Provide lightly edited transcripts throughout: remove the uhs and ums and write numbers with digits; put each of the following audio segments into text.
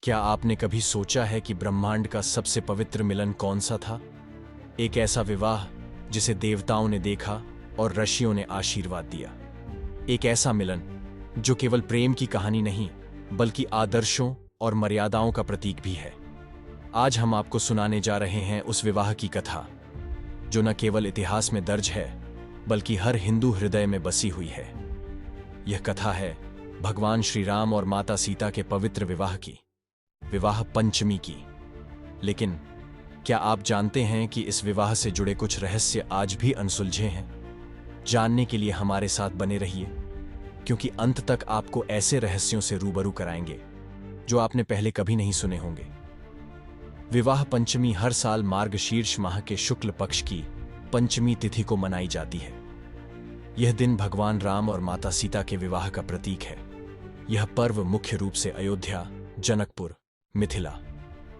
क्या आपने कभी सोचा है कि ब्रह्मांड का सबसे पवित्र मिलन कौन सा था? एक ऐसा विवाह जिसे देवताओं ने देखा और ऋषियों ने आशीर्वाद दिया। एक ऐसा मिलन जो केवल प्रेम की कहानी नहीं, बल्कि आदर्शों और मर्यादाओं का प्रतीक भी है। आज हम आपको सुनाने जा रहे हैं उस विवाह की कथा जो न केवल इतिहास में दर्ज है, बल्कि हर हिंदू हृदय में बसी हुई है। यह कथा है भगवान श्री राम और माता सीता के पवित्र विवाह की, विवाह पंचमी की। लेकिन क्या आप जानते हैं कि इस विवाह से जुड़े कुछ रहस्य आज भी अनसुलझे हैं? जानने के लिए हमारे साथ बने रहिए, क्योंकि अंत तक आपको ऐसे रहस्यों से रूबरू कराएंगे जो आपने पहले कभी नहीं सुने होंगे। विवाह पंचमी हर साल मार्गशीर्ष माह के शुक्ल पक्ष की पंचमी तिथि को मनाई जाती है। यह दिन भगवान राम और माता सीता के विवाह का प्रतीक है। यह पर्व मुख्य रूप से अयोध्या, जनकपुर, मिथिला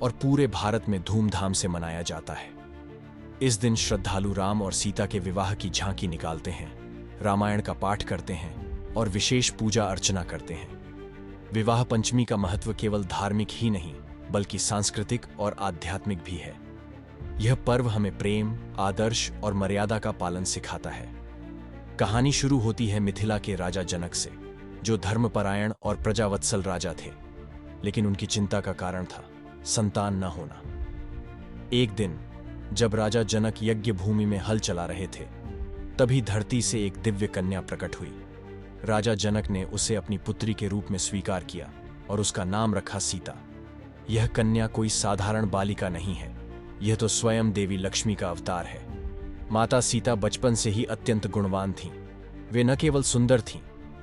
और पूरे भारत में धूमधाम से मनाया जाता है। इस दिन श्रद्धालु राम और सीता के विवाह की झांकी निकालते हैं, रामायण का पाठ करते हैं और विशेष पूजा अर्चना करते हैं। विवाह पंचमी का महत्व केवल धार्मिक ही नहीं, बल्कि सांस्कृतिक और आध्यात्मिक भी है। यह पर्व हमें प्रेम, आदर्श और मर्यादा का पालन सिखाता है। कहानी शुरू होती है मिथिला के राजा जनक से, जो धर्मपरायण और प्रजावत्सल राजा थे, लेकिन उनकी चिंता का कारण था संतान न होना। एक दिन जब राजा जनक यज्ञ भूमि में हल चला रहे थे, तभी धरती से एक दिव्य कन्या प्रकट हुई। राजा जनक ने उसे अपनी पुत्री के रूप में स्वीकार किया और उसका नाम रखा सीता। यह कन्या कोई साधारण बालिका नहीं है, यह तो स्वयं देवी लक्ष्मी का अवतार है। माता सीता बचपन से ही अत्यंत गुणवान थीं। वे न केवल सुंदर थीं,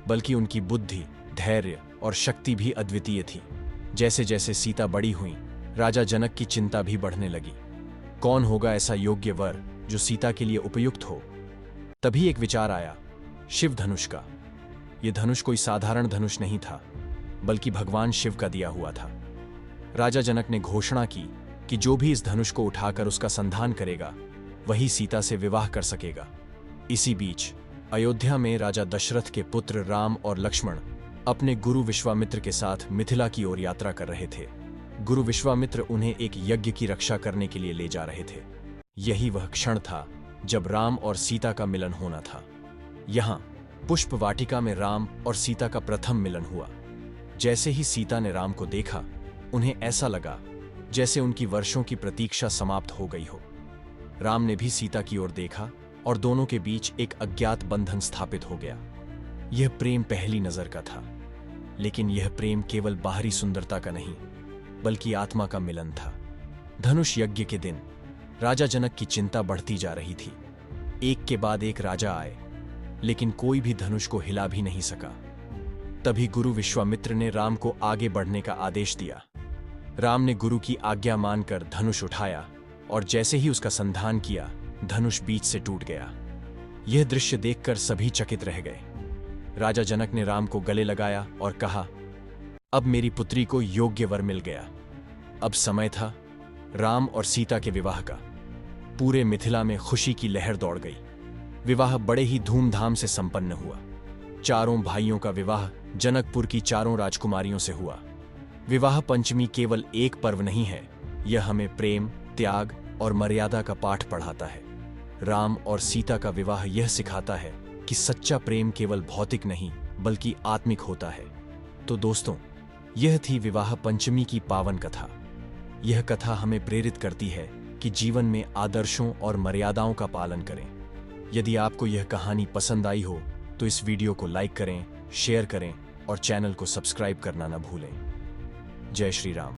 बल्कि उनकी बुद्धि, धैर्य और शक्ति भी अद्वितीय थी। जैसे जैसे सीता बड़ी हुई, राजा जनक की चिंता भी बढ़ने लगी। कौन होगा ऐसा योग्य वर जो सीता के लिए उपयुक्त हो? तभी एक विचार आया, शिव धनुष का। यह धनुष कोई साधारण धनुष नहीं था, बल्कि भगवान शिव का दिया हुआ था। राजा जनक ने घोषणा की कि जो भी इस धनुष को उठाकर उसका संधान करेगा, वही सीता से विवाह कर सकेगा। इसी बीच अयोध्या में राजा दशरथ के पुत्र राम और लक्ष्मण अपने गुरु विश्वामित्र के साथ मिथिला की ओर यात्रा कर रहे थे। गुरु विश्वामित्र उन्हें एक यज्ञ की रक्षा करने के लिए ले जा रहे थे। यही वह क्षण था जब राम और सीता का मिलन होना था। यहां पुष्प वाटिका में राम और सीता का प्रथम मिलन हुआ। जैसे ही सीता ने राम को देखा, उन्हें ऐसा लगा जैसे उनकी वर्षों की प्रतीक्षा समाप्त हो गई हो। राम ने भी सीता की ओर देखा और दोनों के बीच एक अज्ञात बंधन स्थापित हो गया। यह प्रेम पहली नजर का था, लेकिन यह प्रेम केवल बाहरी सुंदरता का नहीं, बल्कि आत्मा का मिलन था। धनुष यज्ञ के दिन राजा जनक की चिंता बढ़ती जा रही थी। एक के बाद एक राजा आए, लेकिन कोई भी धनुष को हिला भी नहीं सका। तभी गुरु विश्वामित्र ने राम को आगे बढ़ने का आदेश दिया। राम ने गुरु की आज्ञा मानकर धनुष उठाया और जैसे ही उसका संधान किया, धनुष बीच से टूट गया। यह दृश्य देखकर सभी चकित रह गए। राजा जनक ने राम को गले लगाया और कहा, अब मेरी पुत्री को योग्य वर मिल गया। अब समय था राम और सीता के विवाह का। पूरे मिथिला में खुशी की लहर दौड़ गई। विवाह बड़े ही धूमधाम से संपन्न हुआ। चारों भाइयों का विवाह जनकपुर की चारों राजकुमारियों से हुआ। विवाह पंचमी केवल एक पर्व नहीं है, यह हमें प्रेम, त्याग और मर्यादा का पाठ पढ़ाता है। राम और सीता का विवाह यह सिखाता है कि सच्चा प्रेम केवल भौतिक नहीं, बल्कि आत्मिक होता है। तो दोस्तों, यह थी विवाह पंचमी की पावन कथा। यह कथा हमें प्रेरित करती है कि जीवन में आदर्शों और मर्यादाओं का पालन करें। यदि आपको यह कहानी पसंद आई हो, तो इस वीडियो को लाइक करें, शेयर करें और चैनल को सब्सक्राइब करना न भूलें। जय श्री राम।